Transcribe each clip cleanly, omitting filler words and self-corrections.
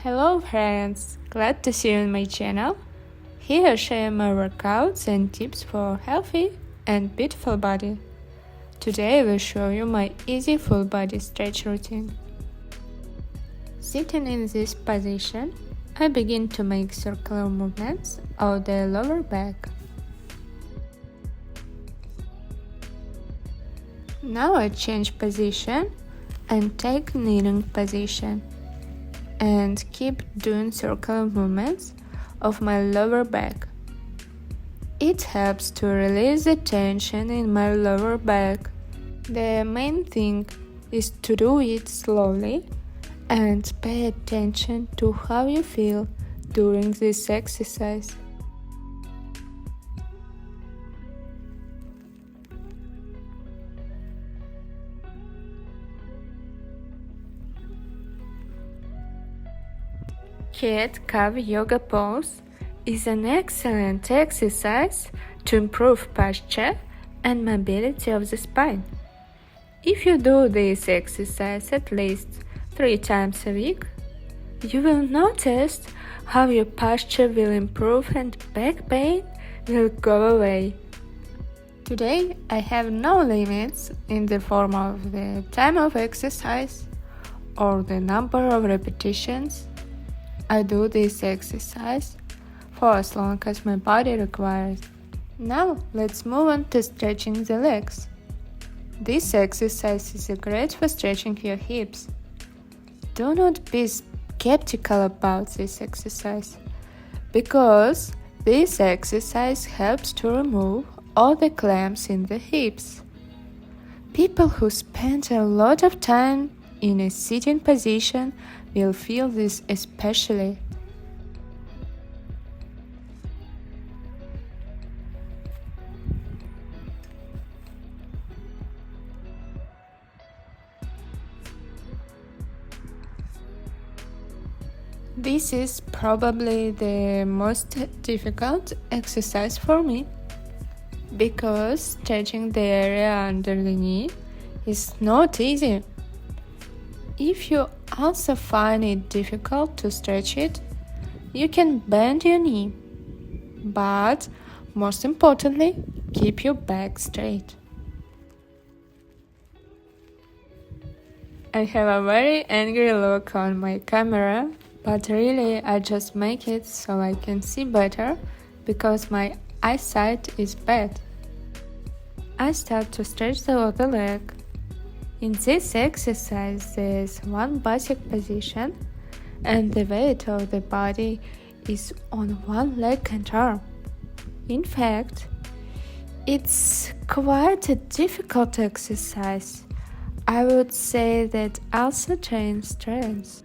Hello friends, glad to see you on my channel. Here I share my workouts and tips for healthy and beautiful body. Today I will show you my easy full body stretch routine. Sitting in this position, I begin to make circular movements of the lower back. Now I change position and take kneeling position and keep doing circular movements of my lower back. It helps to release the tension in my lower back. The main thing is to do it slowly and pay attention to how you feel during this exercise. Cat-cow yoga pose is an excellent exercise to improve posture and mobility of the spine. If you do this exercise at least 3 times a week, you will notice how your posture will improve and back pain will go away. Today I have no limits in the form of the time of exercise or the number of repetitions. I do this exercise for as long as my body requires. Now let's move on to stretching the legs. This exercise is great for stretching your hips. Do not be skeptical about this exercise, because this exercise helps to remove all the clamps in the hips. People who spend a lot of time in a sitting position will feel this especially. This is probably the most difficult exercise for me, because stretching the area under the knee is not easy. If you also find it difficult to stretch it, you can bend your knee, but most importantly, keep your back straight. I have a very angry look on my camera, but really I just make it so I can see better, because my eyesight is bad. I start to stretch the other leg. In this exercise, there is one basic position, and the weight of the body is on one leg and arm. In fact, it's quite a difficult exercise. I would say that also trains strength.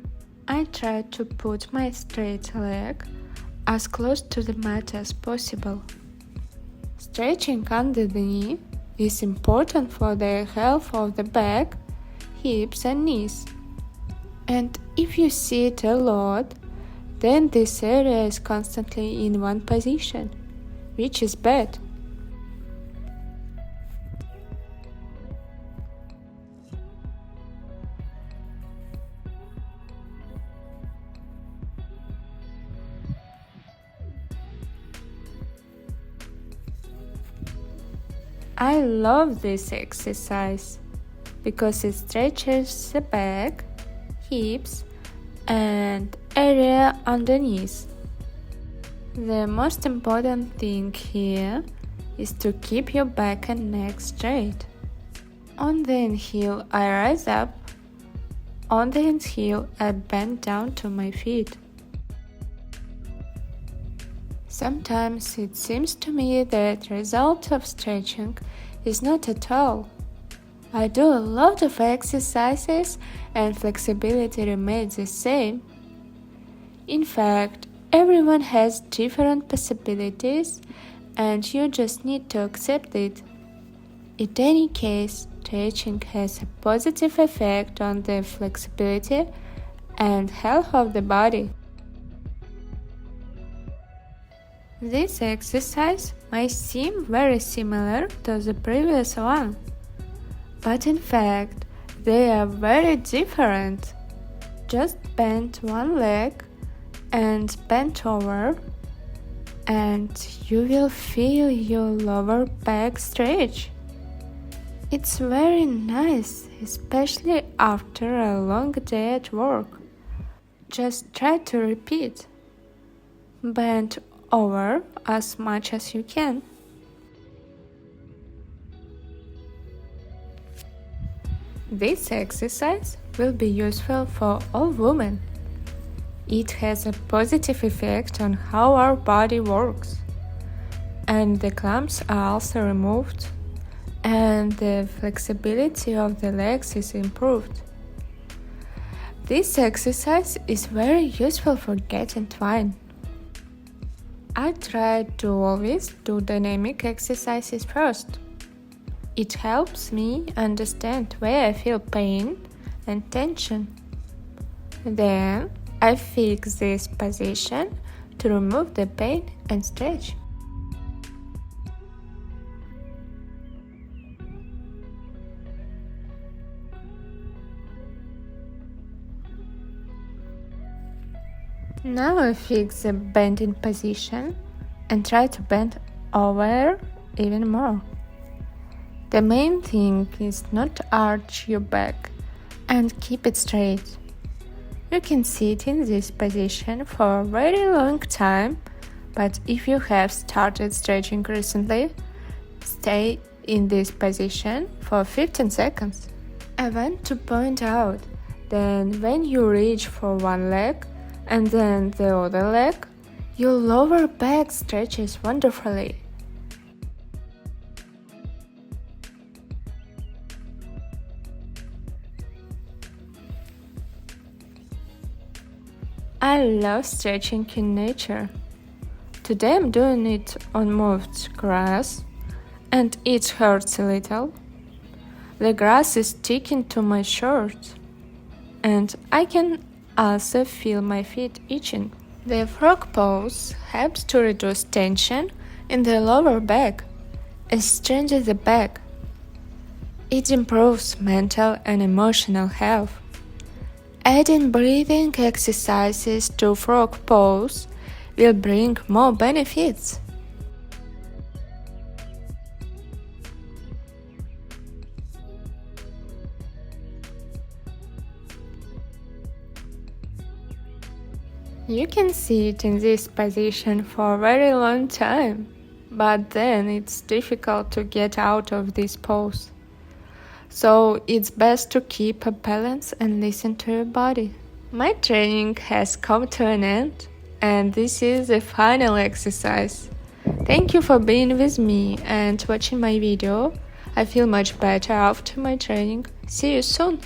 I try to put my straight leg as close to the mat as possible. Stretching under the knee is important for the health of the back, hips and knees. And if you sit a lot, then this area is constantly in one position, which is bad. I love this exercise because it stretches the back, hips, and area underneath. The most important thing here is to keep your back and neck straight. On the inhale, I rise up. On the exhale, I bend down to my feet. Sometimes it seems to me that the result of stretching is not at all. I do a lot of exercises and flexibility remains the same. In fact, everyone has different possibilities and you just need to accept it. In any case, stretching has a positive effect on the flexibility and health of the body. This exercise might seem very similar to the previous one, but in fact, they are very different. Just bend one leg and bend over, and you will feel your lower back stretch. It's very nice, especially after a long day at work. Just try to repeat. Bend over as much as you can. This exercise will be useful for all women. It has a positive effect on how our body works, and the clamps are also removed, and the flexibility of the legs is improved. This exercise is very useful for getting twine. I try to always do dynamic exercises first. It helps me understand where I feel pain and tension. Then I fix this position to remove the pain and stretch. Now I fix the bending position and try to bend over even more. The main thing is not to arch your back and keep it straight. You can sit in this position for a very long time, but if you have started stretching recently, stay in this position for 15 seconds. I want to point out that when you reach for one leg and then the other leg, your lower back stretches wonderfully. I love stretching in nature. Today I'm doing it on moved grass, and it hurts a little. The grass is sticking to my shirt, and I can also feel my feet itching. The frog pose helps to reduce tension in the lower back and strengthens the back. It improves mental and emotional health. Adding breathing exercises to frog pose will bring more benefits. You can sit in this position for a very long time, but then it's difficult to get out of this pose. So it's best to keep a balance and listen to your body. My training has come to an end, and this is the final exercise. Thank you for being with me and watching my video. I feel much better after my training. See you soon!